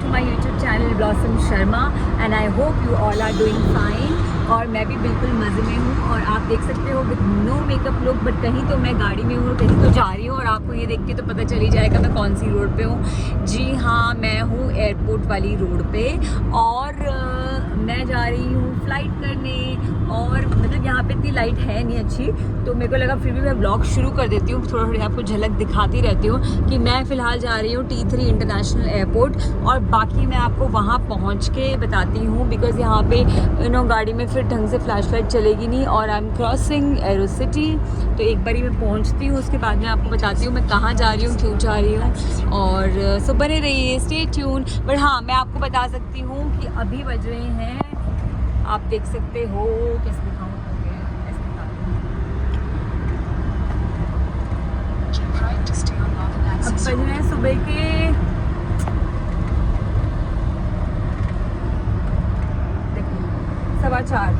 To my YouTube channel Blossom Sharma and I hope you all are doing fine. और मैं भी बिल्कुल मज़े में हूँ और आप देख सकते हो with no makeup look, but कहीं तो मैं गाड़ी में हूँ, कहीं तो जा रही हूँ और आपको ये देख के तो पता चल ही जाएगा मैं कौन सी रोड पे हूँ। जी हाँ, मैं हूँ एयरपोर्ट वाली रोड पे और मैं जा रही हूँ फ्लाइट करने। और मतलब यहाँ पे इतनी लाइट है नहीं अच्छी, तो मेरे को लगा फिर भी मैं ब्लॉग शुरू कर देती हूँ, थोड़ा थोड़ी आपको झलक दिखाती रहती हूँ कि मैं फ़िलहाल जा रही हूँ T3 इंटरनेशनल एयरपोर्ट और बाकी मैं आपको वहाँ पहुँच के बताती हूँ, बिकॉज़ यहाँ पे गाड़ी में फिर ढंग से फ्लैश लाइट चलेगी नहीं और आई एम क्रॉसिंग एरो सिटी। तो एक बारी मैं पहुँचती हूँ, उसके बाद मैं आपको बताती हूँ मैं कहाँ जा रही हूँ, क्यों जा रही हूँ। और सो बने रहिए, स्टे ट्यून। बट हाँ, मैं आपको बता सकती हूँ कि अभी बज रहे हैं, आप देख सकते हो, कैसे दिखाऊँ, अब बज रहे हैं सुबह के सवा चार।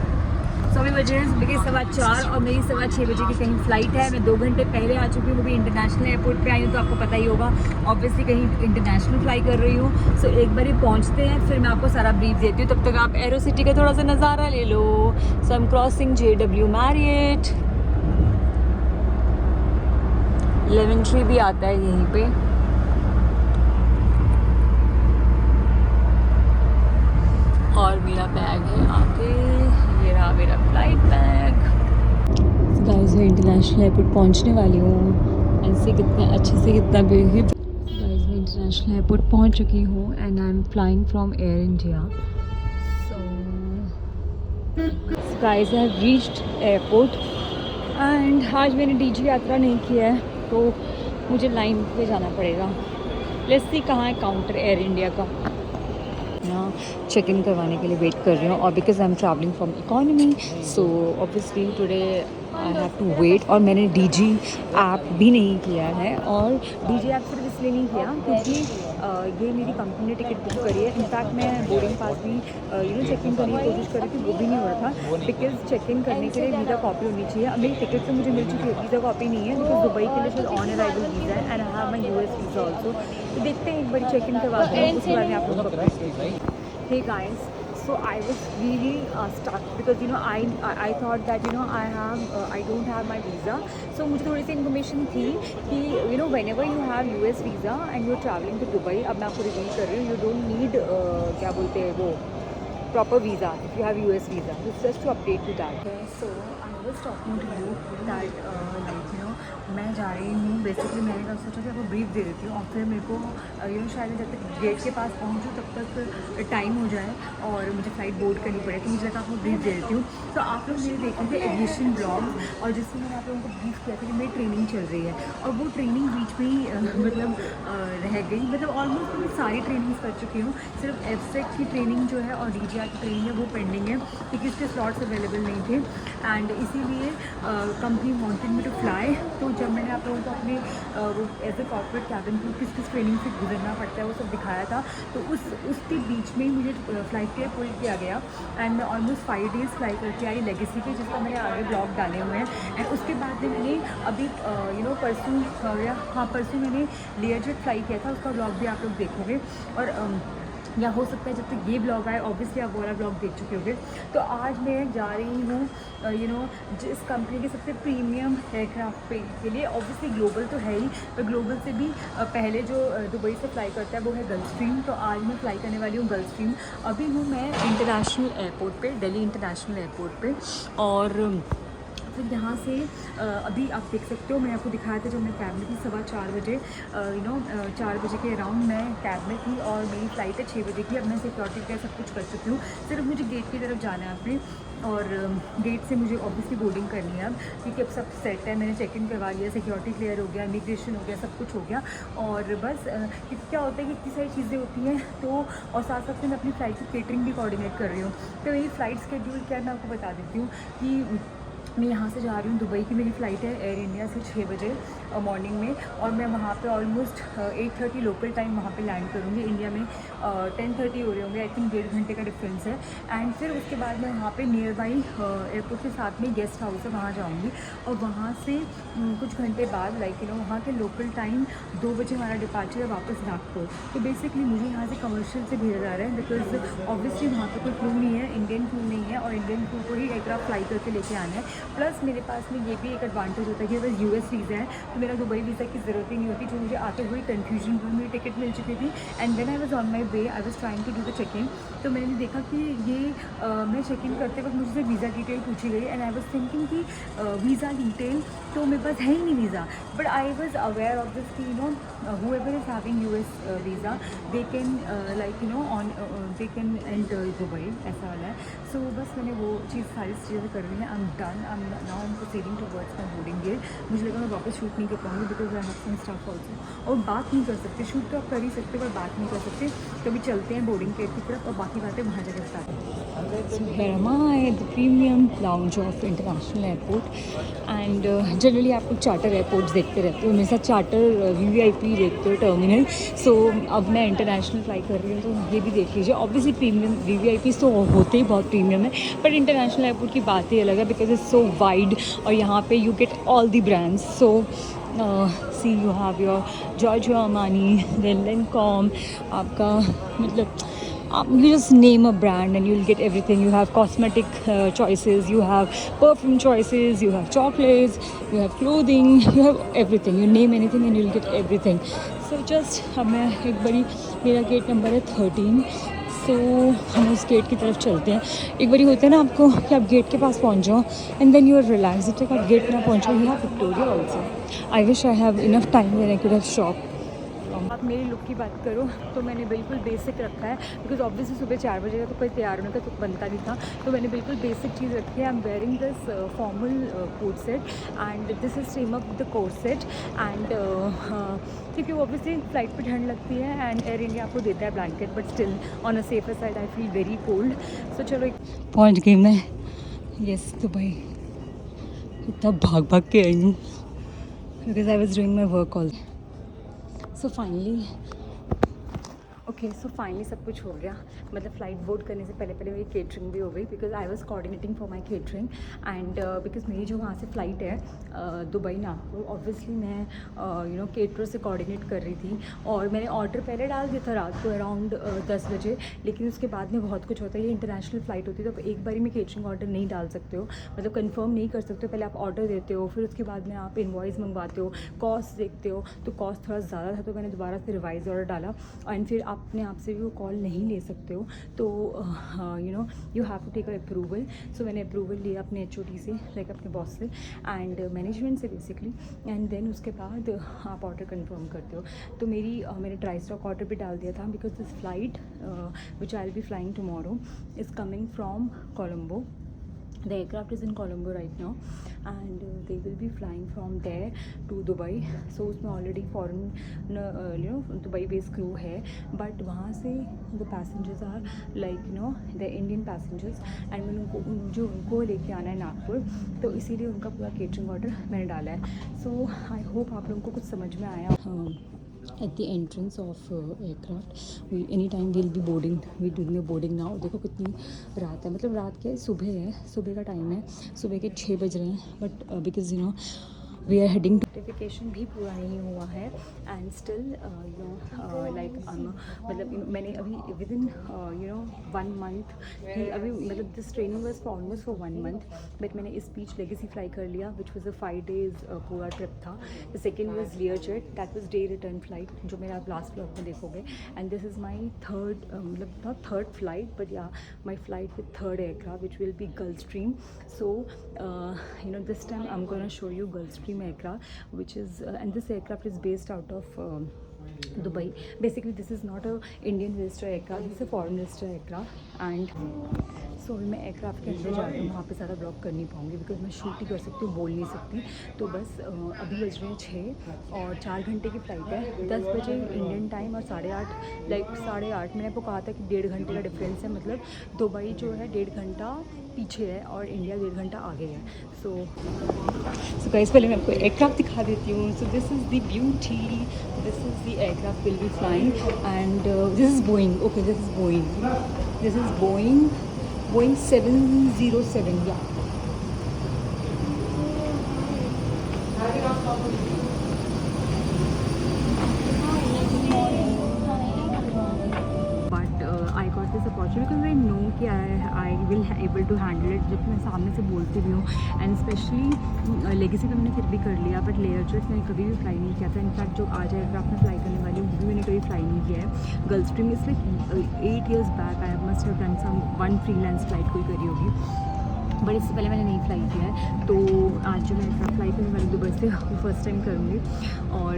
अभी बज रहे हैं सुबह के 4:15 और मेरी 6:15 बजे की कहीं फ़्लाइट है। मैं 2 घंटे पहले आ चुकी हूँ, वो भी इंटरनेशनल एयरपोर्ट पे आई हूँ, तो आपको पता ही होगा ऑब्वियसली कहीं इंटरनेशनल फ्लाई कर रही हूँ। सो एक बार ही पहुँचते हैं, फिर मैं आपको सारा ब्रीफ देती हूँ, तब तक आप एरो सिटी का थोड़ा सा नज़ारा ले लो। So I am crossing JW Marriott. लेवेंट्री भी आता है यहीं पे। और मेरा बैग है आगे, ये रहा मेरा फ्लाइट बैग। गाइस मैं इंटरनेशनल एयरपोर्ट पहुंचने वाली हूँ। ऐसे कितने अच्छे से कितना भी गाइस मैं इंटरनेशनल एयरपोर्ट पहुंच चुकी हूँ and I am flying from air India. So guys I have reached airport and आज मैंने DG यात्रा नहीं किया है, तो मुझे लाइन पे जाना पड़ेगा। लेट्स सी कहाँ है काउंटर एयर इंडिया का। ना चेक इन करवाने के लिए वेट कर रही हूँ और because I am travelling from economy, so obviously today I have to wait. और मैंने DG ऐप भी नहीं किया है, और DG ऐप सिर्फ इसलिए नहीं किया क्योंकि ये मेरी कंपनी ने टिकट बुक करी है। इनफैक्ट मैं बोर्डिंग पास भी चेक इन करने की कोशिश कर रही थी, वो भी नहीं हो रहा था, बिकॉज चेक इन करने के लिए वीज़ा कॉपी होनी चाहिए। अब मेरी टिकट तो मुझे मिल चुकी है, वीज़ा कॉपी नहीं है, बिकॉज दुबई के लिए शायद ऑन अराइवल वीज़ा है and I have my US visa also. तो देखते हैं, एक बार चेक इन करवाते हैं, उसके बाद में आप लोगों को। Hey guys, so I was really stuck because I thought that I don't have my visa. So मुझे थोड़ी सी इन्फॉर्मेशन थी कि whenever you have US visa and you're traveling to Dubai, अब मैं आपको रिवील कर रही हूँ, you don't need क्या बोलते हैं वो proper visa if you have US visa. It's just to update you that. Okay, so I was talking to you that मैं जा रही हूँ, बेसिकली मैंने कब सोचा कि आपको ब्रीफ दे देती हूँ और फिर मेरे को शायद जब तक गेट के पास पहुँचूँ तब तक टाइम हो जाए और मुझे फ़्लाइट बोर्ड करनी पड़े, तो मुझे लगा आपको ब्रीफ दे देती हूँ। तो आप लोग मेरे देख रहे थे एविएशन ब्लॉग, और जिसमें मैंने आप लोगों को ब्रीफ किया था कि मेरी ट्रेनिंग चल रही है और वो ट्रेनिंग बीच में ही रह गई। मतलब ऑलमोस्ट मैं सारी ट्रेनिंग्स कर चुकी हूँ, सिर्फ एब्स्ट्रैक्ट की ट्रेनिंग जो है और DGR की ट्रेनिंग है वो पेंडिंग है क्योंकि इसके स्लॉट्स अवेलेबल नहीं थे एंड इसीलिए company wanted me to fly. तो जब मैंने आप लोगों को अपने वो as a corporate cabin crew किस ट्रेनिंग से गुजरना पड़ता है वो सब दिखाया था, तो उसके बीच में ही मुझे फ़्लाइट के लिए पुल किया गया एंड मैं ऑलमोस्ट 5 डेज़ फ्लाई करके आई लेगेसी के, जिसका मैंने आगे ब्लॉग डाले हुए हैं। एंड उसके बाद में मैंने अभी परसों मैंने लेयरजेट फ्लाई किया था, उसका ब्लॉग भी आप लोग देखोगे। और या हो सकता है जब तक ये ब्लॉग आए ऑब्वियसली आप वो वाला ब्लॉग देख चुके होंगे। तो आज मैं जा रही हूँ जिस कंपनी के सबसे प्रीमियम एयरक्राफ्ट पे के लिए, ऑब्वियसली ग्लोबल तो है ही, पर ग्लोबल से भी पहले जो दुबई से फ्लाई करता है वो है गल्फस्ट्रीम। तो आज मैं फ्लाई करने वाली हूँ गल्फस्ट्रीम। अभी हूँ मैं इंटरनेशनल एयरपोर्ट पे, दिल्ली इंटरनेशनल एयरपोर्ट पे। और फिर यहाँ से अभी आप देख सकते हो, मैंने आपको दिखाया था जब मैं कैब में थी 4:15 बजे, 4 बजे के अराउंड मैं कैब में थी और मेरी फ़्लाइट है 6 बजे की। अब मैं सिक्योरिटी वगैरह सब कुछ कर चुकी हूँ, सिर्फ मुझे गेट की तरफ जाना है अपने, और गेट से मुझे ऑब्वियसली बोर्डिंग करनी है अब, क्योंकि अब सब सेट है, मैंने चेक इन करवा लिया, सिक्योरिटी क्लियर हो गया, इमिग्रेशन हो गया, सब कुछ हो गया। और बस क्या होता है कि इतनी सारी चीज़ें होती हैं, तो और साथ साथ में मैं अपनी फ़्लाइट की केटरिंग भी कोऑर्डिनेट कर रही हूँ। तो मेरी फ़्लाइट शेड्यूल क्या मैं आपको बता देती हूँ कि मैं यहाँ से जा रही हूँ दुबई की मेरी फ़्लाइट है एयर इंडिया से 6 बजे मॉर्निंग में, और मैं वहाँ पे ऑलमोस्ट 8:30 लोकल टाइम वहाँ पे लैंड करूँगी। इंडिया में 10:30 हो रहे होंगे, आई थिंक 1.5 घंटे का डिफरेंस है। एंड फिर उसके बाद मैं वहाँ पे नियर बाई एयरपोर्ट के साथ में गेस्ट हाउस है, वहाँ जाऊँगी। और वहाँ से कुछ घंटे बाद वहाँ के लोकल टाइम 2 बजे हमारा डिपार्चर है वापस नागपुर। तो बेसिकली मुझे यहाँ से कमर्शियल से भेजा जा रहा है, बिकॉज ऑब्वियसली वहाँ पर कोई क्रू नहीं है, इंडियन क्रू नहीं है, और इंडियन क्रू को ही एयरक्राफ्ट फ्लाई करके लेके आना है। प्लस मेरे पास में ये भी एक एडवांटेज होता है कि अगर US वीज़ा है तो मेरा दुबई वीज़ा की ज़रूरत ही नहीं होती, जो मुझे आते हुए कन्फ्यूजन हुई। मेरी टिकट मिल चुकी थी and when I was on my way I was trying to do the check in. तो मैंने देखा कि ये मैं चेक इन करते वक्त मुझसे वीज़ा डिटेल पूछी गई एंड आई वाज थिंकिंग कि वीज़ा डिटेल तो मेरे पास है ही नहीं visa. But I was aware of this कि whoever is having US visa they can on they can enter Dubai, ऐसा वाला है। सो बस मैंने वो सारी चीज़ें कर रही हैं। I am done, I am now I am proceeding towards my boarding gate. मुझे लगा मैं वापस शूट नहीं कर पाऊँगी because I have some stuff also, और बात नहीं कर सकते। शूट तो आप कर ही सकते पर बात नहीं कर सकते। कभी चलते हैं बोर्डिंग गेट की तरफ और बाकी बातें वहाँ जाकर start. So here am I at the premium lounge of international airport and generally आप लोग चार्टर एयरपोर्ट्स देखते रहते हो, मेरे साथ चार्टर VVIP देखते हो टर्मिनल। सो अब मैं इंटरनेशनल फ्लाई कर रही हूँ तो ये भी देख लीजिए। ऑब्वियसली प्रीमियम VVIPs तो होते ही बहुत प्रीमियम है, पर इंटरनेशनल एयरपोर्ट की बात ही अलग है बिकॉज इट्स सो वाइड और यहाँ पे you get all the brands. So see you have your Giorgio Armani, then Lancome, आपका मतलब you just name a brand and you'll get everything. You have cosmetic choices, you have perfume choices, you have chocolates, you have clothing, you have everything. You name anything and you'll get everything. So just अब मैं एक बारी, मेरा gate number है 13। सो हम उस gate की तरफ चलते हैं। एक बारी होता है ना आपको कि आप गेट के पास पहुंच जाओ and then you are relax. जब तक आप गेट ना पहुंचो you have Victoria also. I wish I have enough time when I could have shop. आप मेरी लुक की बात करो तो मैंने बिल्कुल बेसिक रखा है बिकॉज ऑब्वियसली सुबह 4 बजे का तो कोई तैयार होने का तो बनता नहीं था। तो मैंने बिल्कुल बेसिक चीज़ रखी है। I am wearing this formal coat set and this is same up the coat set and क्योंकि ऑब्वियसली फ्लाइट पे ठंड लगती है एंड एयर इंडिया आपको देता है blanket, but still on a safer side I feel very cold. So चलो पहुँच गई मैं। यस दुबई इतना भाग भाग के आई हूँ because I was doing my work all. So finally सब कुछ हो गया। मतलब फ़्लाइट बोर्ड करने से पहले मेरी केटरिंग भी हो गई because I was coordinating for my catering and because मेरी जो वहाँ से फ़्लाइट है दुबई नागपुर, ऑब्वियसली मैं केटरर से कोऑर्डिनेट कर रही थी। और मैंने ऑर्डर पहले डाल दिया था रात को अराउंड 10 बजे, लेकिन उसके बाद में बहुत कुछ होता है। ये इंटरनेशनल फ़्लाइट होती है तो एक बारी में केटरिंग ऑर्डर नहीं डाल सकते हो, मतलब कंफर्म नहीं कर सकते हो। पहले आप ऑर्डर देते हो, फिर उसके बाद में आप इनवॉइस मंगवाते हो, कॉस्ट देखते हो, तो कॉस्ट थोड़ा ज़्यादा था तो मैंने दोबारा से रिवाइज ऑर्डर डाला। एंड फिर अपने आप से भी वो कॉल नहीं ले सकते हो, तो you have to take approval. So मैंने अप्रूवल लिया अपने HOD से, लाइक अपने बॉस से एंड मैनेजमेंट से बेसिकली, एंड देन उसके बाद आप ऑर्डर कंफर्म करते हो। तो मैंने ड्राई स्टॉक ऑर्डर भी डाल दिया था because this flight which I will be flying tomorrow is coming from Colombo. The aircraft is in Colombo right now and they will be flying from there to Dubai. So उसमें already foreign Dubai based crew है, but वहाँ से the passengers are like the Indian passengers and मैंने उनको लेके आना है नागपुर, तो इसीलिए उनका पूरा केटरिंग ऑर्डर मैंने डाला है। So I hope आप लोगों को कुछ समझ में आया। At the entrance of aircraft, anytime we'll be boarding, we doing the boarding now। देखो कितनी रात है, मतलब रात क्या है, सुबह है, सुबह का टाइम है, सुबह के 6 बज रहे हैं। But because we are heading to, notification भी पूरा नहीं हुआ है एंड स्टिल मतलब मैंने अभी विद इन 1 मंथ ही अभी, मतलब this training was for almost for 1 month, but मैंने इस बीच लेगेसी फ्लाई कर लिया विच वॉज अ 5 days पूरा ट्रिप था। The second was Learjet, that was the return flight, जो मेरा आप लास्ट ब्लॉग में देखोगे। And this is my third, मतलब नॉट थर्ड फ्लाइट बट या my flight with third aircraft which will be Gulfstream. So this time I'm gonna show you Gulfstream aircraft, which is and this aircraft is based out of Dubai. Basically this is not a Indian registered aircraft, this is a foreign registered aircraft. And सो अभी मैं aircraft के अंदर जा रही हूँ, वहाँ पे ज़्यादा ब्लॉग कर नहीं पाऊँगी बिकॉज मैं शूट ही कर सकती हूँ, बोल नहीं सकती। तो बस अभी बज रहे हैं 6 और 4 घंटे की फ़्लाइट है, 10 बजे इंडियन टाइम और 8:30 8:30 मैंने आपको कहा था कि 1.5 घंटे का डिफरेंस है, मतलब दुबई जो है 1.5 घंटा पीछे है और इंडिया 1.5 घंटा आगे है। सो गाइस पहले मैं आपको एयरक्राफ्ट दिखा देती हूँ। So this is the beauty, this is the aircraft will be flying and this is Boeing, okay this is Boeing 707 या I got this opportunity because I know कि I will able to handle it, जब मैं सामने से बोलती भी हूँ। And specially legacy तो मैंने फिर भी कर लिया, बट लेयर जेट मैंने कभी भी फ्लाई नहीं किया था। इनफैक्ट जो आज एयरक्राफ्ट में फ्लाई करने वाली हूँ वो भी मैंने कभी फ्लाई नहीं किया है। गल्फ स्ट्रीम इसमें 8 years back I must have done some 1 freelance flight कोई करी होगी, बट इससे पहले मैंने नहीं फ्लाई किया है। तो आज जो मैं एयरक्राफ्ट फ्लाई करने वाली दुबई से वो फर्स्ट टाइम करूँगी। और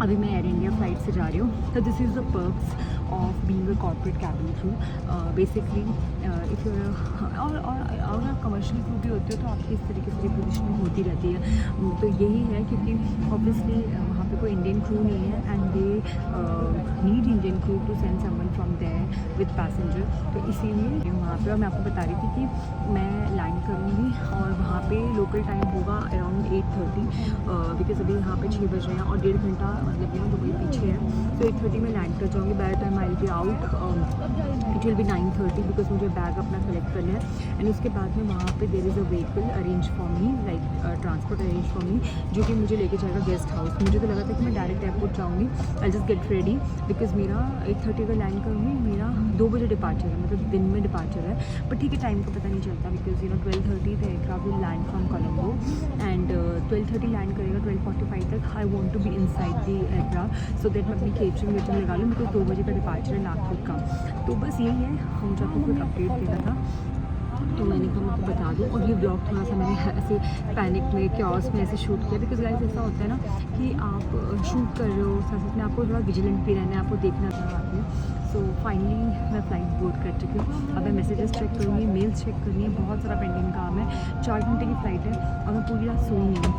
अभी मैं एयर इंडिया फ़्लाइट से जा रही हूँ। तो this is the perks of being a corporate cabin crew. Basically if और आप कमर्शियल क्रू भी होते हो तो आपकी इस तरीके से पोजीशन होती रहती है। तो यही है क्योंकि ऑब्वियसली वहाँ पे कोई इंडियन क्रू नहीं है and they need Indian crew to send someone from there with passenger. तो इसीलिए वहाँ पे और मैं आपको बता रही थी कि मैं लैंड करूँगी और वहाँ पे लोकल टाइम होगा अराउंड 8:30 बिकॉज अभी यहाँ पे 6 बज रहे हैं और 1.5 घंटा मतलब यहाँ दुबई पीछे है। तो 8:30 में लैंड कर जाऊँगी। By the time I will be out it will be 9:30 because मुझे बैग अपना कलेक्ट करना है। एंड उसके बाद में वहाँ पे there is a vehicle arrange for me, like transport arrange for me, जो कि मुझे लेके जाएगा गेस्ट हाउस। मुझे तो लगा था कि मैं डायरेक्ट एयरपोर्ट जाऊँगी, I just get ready because मेरा 8:30 का लैंड करूँगी, मेरा 2 बजे डिपार्चर है, मतलब दिन में डिपार्चर है। बट ठीक है, टाइम का पता नहीं चलता because 12:30 the aircraft will land from Colombo and 12:30 land करेगा। 12:45 तक I want to be inside the aircraft so that मैं अपनी केटरिंग वेटरिंग लगा लूँ बिकॉज 2 बजे का डिपार्चर है नागपुर का। तो बस यही है, हम आपको कुछ अपडेट देना था तो मैंने कहा मैं आपको बता दूँ। और ये ब्लॉग थोड़ा सा मैंने ऐसे पैनिक में क्योस में ऐसे शूट किया बिकॉज गाइस ऐसा होता है ना कि आप शूट कर रहे हो, साथ साथ में आपको थोड़ा विजिलेंट भी रहना है, आपको देखना चाहते हैं। सो फाइनली मैं फ्लाइट बोर्ड कर चुकी हूँ। अब मैं मैसेजेस चेक करूँगी, मेल्स चेक करनी है, बहुत सारा पेंडिंग काम है। 4 घंटे की फ़्लाइट है और मैं पूरी रात सोई नहीं हूँ।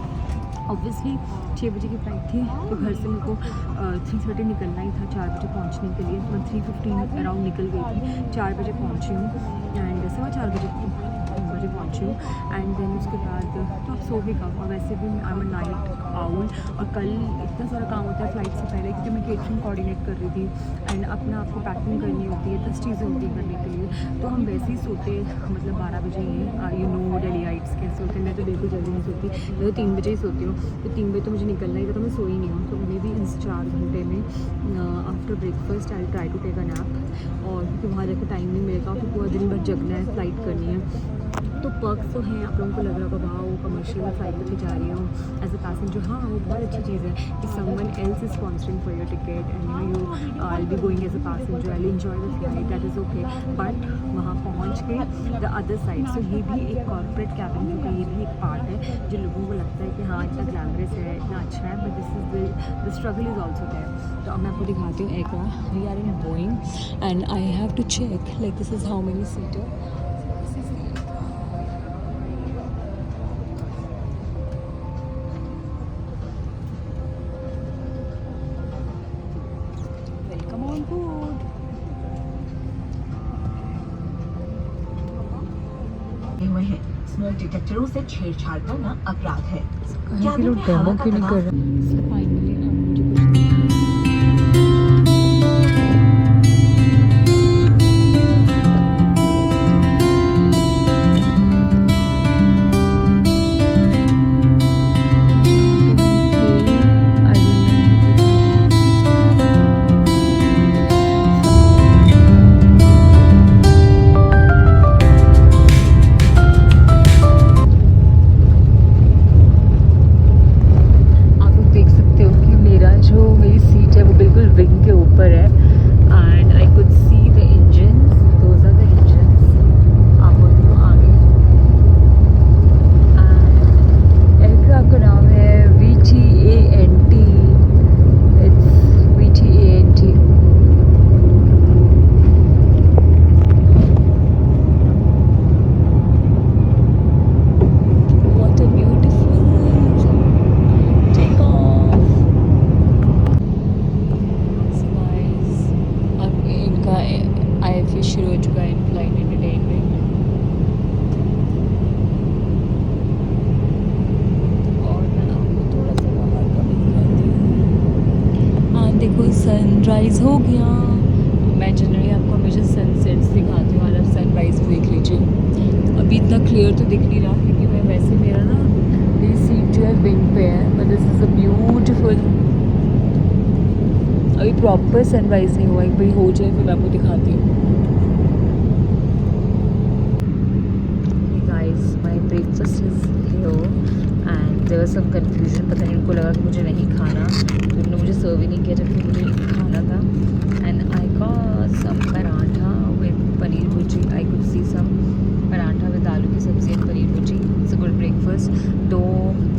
ऑब्वियसली 6 बजे की फ़्लाइट थी तो घर से मेरे को 3:30 निकलना ही था 4 बजे पहुंचने के लिए। मैं 3:15 अराउंड निकल गई थी, 4 बजे पहुंची हूँ एंड 4:15 बजे पहुंची हूँ। एंड देन उसके बाद तो आप सो भी कम, और वैसे भी I am a night owl और कल इतना सारा काम होता है फ़्लाइट से पहले क्योंकि मैं केटरिंग कोऑर्डिनेट कर रही थी एंड अपना आपको पैकिंग करनी होती है, 10 चीज़ें होती हैं करने के लिए। तो हम वैसे ही सोते मतलब 12 बजे ही, यू नो डेलीइट्स कैसे होते हैं। मैं तो बिल्कुल जल्दी नहीं सोती, मैं तो 3 बजे ही सोती हूँ। तो 3 बजे तो मुझे निकलना ही था तो मैं सोई नहीं हूँ। तो मे भी इस 4 घंटे में after breakfast I try to take a nap, और क्योंकि वहाँ जाकर टाइम नहीं मिलेगा फिर पूरा दिन भर जगना है, फ़्लाइट करनी है। तो पर्क्स तो हैं, आप लोगों को लग रहा होगा वाह वो कमर्शियल में फ़्लाइट पे जा रही हूँ एज अ पैसेंजर। हाँ वो बहुत अच्छी चीज़ है कि someone else is sponsoring for your ticket and you I will be going as a passenger, I will enjoy the flight, that is okay. But वहाँ पहुँच के द अदर साइड, सो ये भी एक कॉर्पोरेट कैबिन क्रू का ये भी एक पार्ट है जो लोगों को लगता है कि हाँ इतना ग्लैमरस है, इतना अच्छा है, but this is the struggle is also there. तो अब मैं आपको दिखाती हूँ aircraft. We are in Boeing and I have to check like this is how many seater. हुए हैं। स्मोक डिटेक्टरों से छेड़छाड़ करना अपराध है। कैबिन में हवा का दबाव IFE शुरू हो चुका है इन फ्लाइट एंटरटेनमेंट। और मैं आपको थोड़ा सा बाहर का भी दिखाती हूँ। हाँ देखो सनराइज़ हो गया। मैं जनरली आपको हमेशा सनसेट्स दिखाती हूँ, और सनराइज़ भी देख लीजिए। अभी इतना क्लियर तो दिख नहीं रहा क्योंकि मैं वैसे मेरा ना मेरी सीट जो है विंग पे है, but this is a beautiful. अभी प्रॉपर सनराइज़ नहीं हुआ, एक बार हो जाए फिर मैं आपको दिखाती हूँ। Guys my breakfast is here and there was some confusion. पता नहीं उनको लगा कि मुझे नहीं खाना, तो उन्होंने मुझे सर्व ही नहीं किया जबकि मुझे खाना था। And I got some paratha with paneer bhurji. I could see some paratha with aloo की सब्जी and paneer bhurji. It's a good breakfast. Though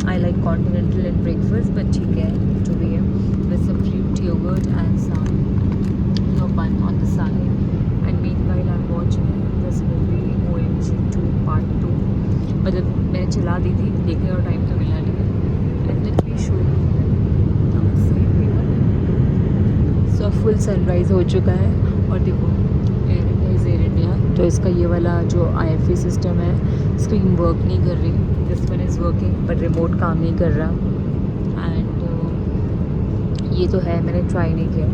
I like continental in breakfast, but ठीक है जो भी है। With some fruit yogurt and some bun on the side. And meanwhile I'm watching this movie OMG 2 Part 2। मतलब मैंने चला दी थी, देखने का टाइम तो मिला नहीं। And let me show so full sunrise हो चुका है। और देखो air India is air India, तो इसका ये वाला जो IFE सिस्टम है, स्क्रीन वर्क नहीं कर रही। This one is working but remote काम नहीं कर रहा। एंड ये तो है, मैंने ट्राई नहीं किया।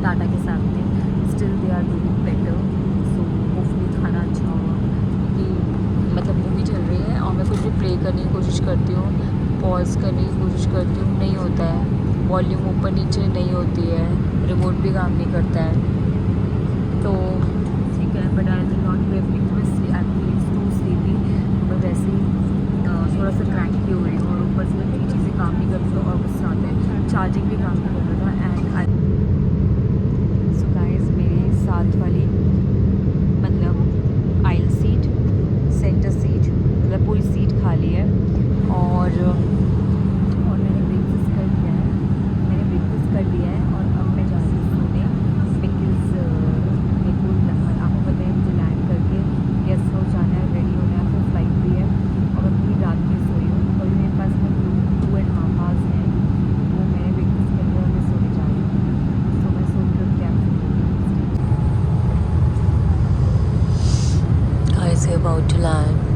टाटा के साथ में still they are doing better. So hopefully खाना अच्छा होगा क्योंकि मतलब मूवी चल रही है और मैं कुछ भी प्ले करने की कोशिश करती हूँ, पॉज करने की कोशिश करती हूँ, नहीं होता है। वॉल्यूम ऊपर नीचे नहीं होती है, रिमोट भी काम नहीं करता है। तो ठीक है, but I will not be able to actually to sleepy. मैं वैसे ही थोड़ा सा क्रैंकी हो रही हूँ और ऊपर से कई चीज़ें काम नहीं करती तो और गुस्सा आता है। चार्जिंग भी काम नहीं कर रहा था। एंड साथ वाली मतलब आइल सीट, सेंटर सीट, मतलब पूरी सीट खाली है। और मैंने ब्रेकफास्ट कर लिया है, और अब मैं जा रही हूँ सोने बिकॉज मेरे को आपको पता है मुझे लैंड करके गेस्ट हाउस जाना है, रेडी होना है, फिर फ्लाइट भी है और मैं पूरी रात में सोई हूँ। अभी मेरे पास में 2.5 आवर्स हैं, वो मैंने ब्रेकफास्ट कर लिया और मैं सोने जा रही हूँ। तो मैं सो कर क्या about to land.